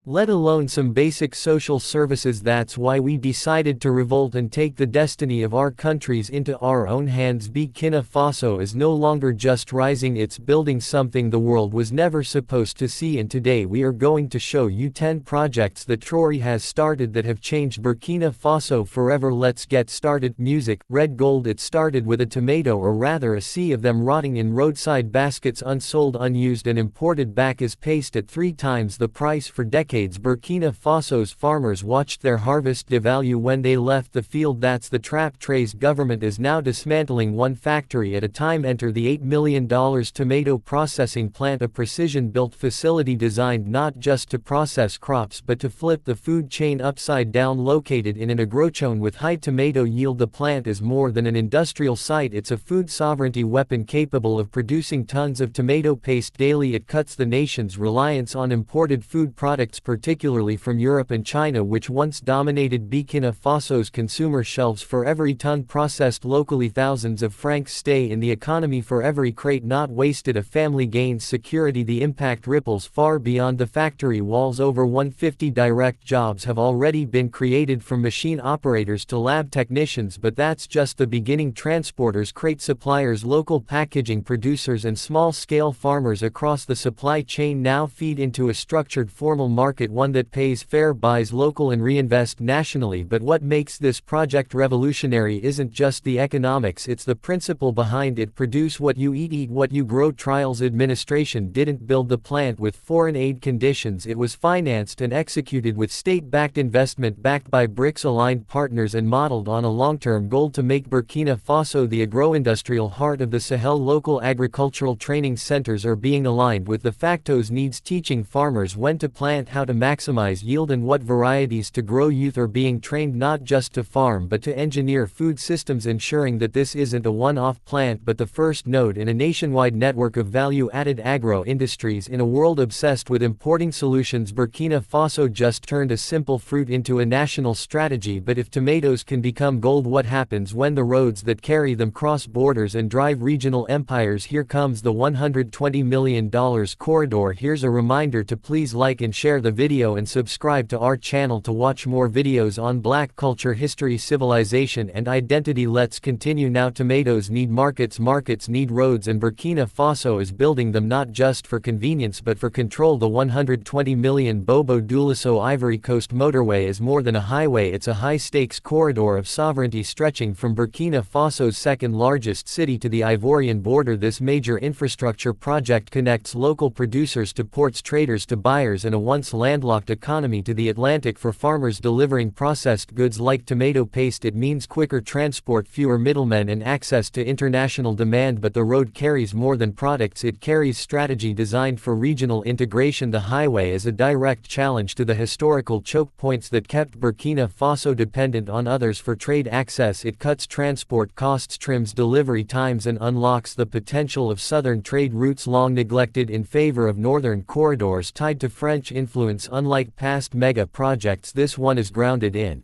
let alone some basic social services. That's why we decided to revolt and take the destiny of our countries into our own hands. Burkina Faso is no longer just rising, it's building something the world was never supposed to see, and today we are going to show you 10 projects that Traore has started that have changed Burkina Faso forever. Let's get started. Music, red gold. It started with a tomato, or rather a sea of them, rotting in roadside baskets, unsold, unused and imported back as paste at 3 times the price. For decades Burkina Faso's farmers watched their harvest devalue when they left the field. That's the trap Traore's government is now dismantling one factory at a time. Enter the $8 million tomato processing plant, a precision-built facility designed not just to process crops but to flip the food chain upside down. Located in an agrozone with high tomato yield, the plant is more than an industrial site, it's a food sovereignty weapon capable of producing tons of tomato paste daily. It cuts the nation's reliance on imported food products, particularly from Europe and China, which once dominated Burkina Faso's consumer shelves. For every ton processed locally, thousands of francs stay in the economy. For every crate not wasted, a family gains security. The impact ripples far beyond the factory walls. Over 150 direct jobs have already been created, from machine operators to lab technicians, but that's just the beginning. Transporters, crate suppliers, local packaging producers and small-scale farmers across the supply chain now feed into a structured formal market, one that pays fair, buys local and reinvests nationally. But what makes this project revolutionary isn't just the economics, it's the principle behind it. Produce what you eat what you grow. Traore's administration didn't build the plant with foreign aid conditions, it was financed and executed with state-backed investment, backed by BRICS-aligned partners and modeled on a long-term goal to make Burkina Faso the agro-industrial heart of the Sahel. Local agricultural training centers are being aligned with the facto's needs, teaching farmers when to plant, how to maximize yield and what varieties to grow. Youth are being trained not just to farm but to engineer food systems, ensuring that this isn't a one-off plant but the first node in a nationwide network of value-added agro-industries. In a world obsessed with importing solutions, Burkina Faso just turned a simple fruit into a national strategy. But if tomatoes can become gold, what happens when the roads that carry them cross borders and drive regional empires? Here comes the $120 million corridor. Here's a reminder to please like and share the video and subscribe to our channel to watch more videos on Black culture, history, civilization and identity. Let's continue now. Tomatoes need markets, markets need roads, and Burkina Faso is building them not just for convenience but for control. The $120 million Bobo Dioulasso Ivory Coast motorway is more than a highway, it's a high-stakes corridor of sovereignty stretching from Burkina Faso's second-largest city to the Ivorian border. This major infrastructure project connects local producers to ports, traders to buyers, and a once landlocked economy to the Atlantic. For farmers delivering processed goods like tomato paste, it means quicker transport, fewer middlemen and access to international demand. But the road carries more than products, it carries strategy designed for regional integration. The highway is a direct challenge to the historical choke points that kept Burkina Faso dependent on others for trade access. It cuts transport costs, trims delivery times and unlocks the potential of southern trade routes long neglected in favor of northern corridors tied to French influence. Unlike past mega projects, this one is grounded in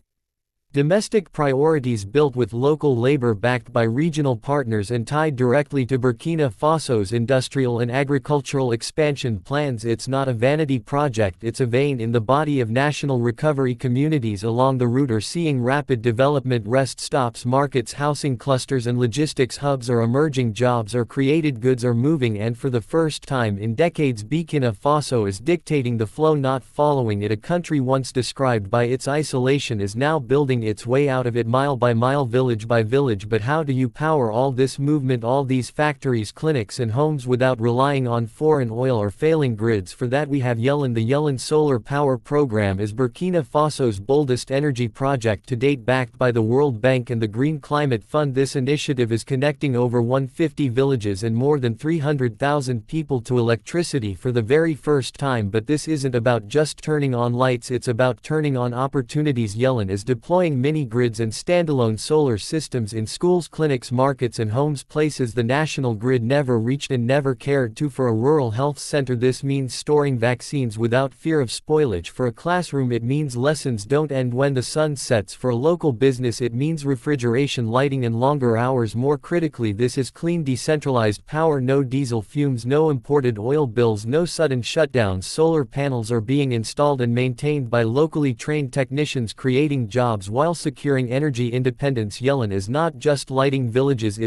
domestic priorities, built with local labor, backed by regional partners and tied directly to Burkina Faso's industrial and agricultural expansion plans. It's not a vanity project, it's a vein in the body of national recovery. Communities along the route are seeing rapid development. Rest stops, markets, housing clusters and logistics hubs are emerging. Jobs are created, goods are moving, and for the first time in decades Burkina Faso is dictating the flow, not following it. A country once described by its isolation is now building its way out of it, mile by mile, village by village. But how do you power all this movement, all these factories, clinics and homes, without relying on foreign oil or failing grids? For that we have Yellen. The Yellen Solar Power Program is Burkina Faso's boldest energy project to date, backed by the World Bank and the Green Climate Fund. This initiative is connecting over 150 villages and more than 300,000 people to electricity for the very first time. But this isn't about just turning on lights, it's about turning on opportunities. Yellen is deploying installing mini-grids and standalone solar systems in schools, clinics, markets and homes, places the national grid never reached and never cared to. For a rural health center, this means storing vaccines without fear of spoilage. For a classroom, it means lessons don't end when the sun sets. For a local business, it means refrigeration, lighting and longer hours. More critically, this is clean, decentralized power. No diesel fumes, no imported oil bills, no sudden shutdowns. Solar panels are being installed and maintained by locally trained technicians, creating jobs while securing energy independence. Yellen is not just lighting villages, it's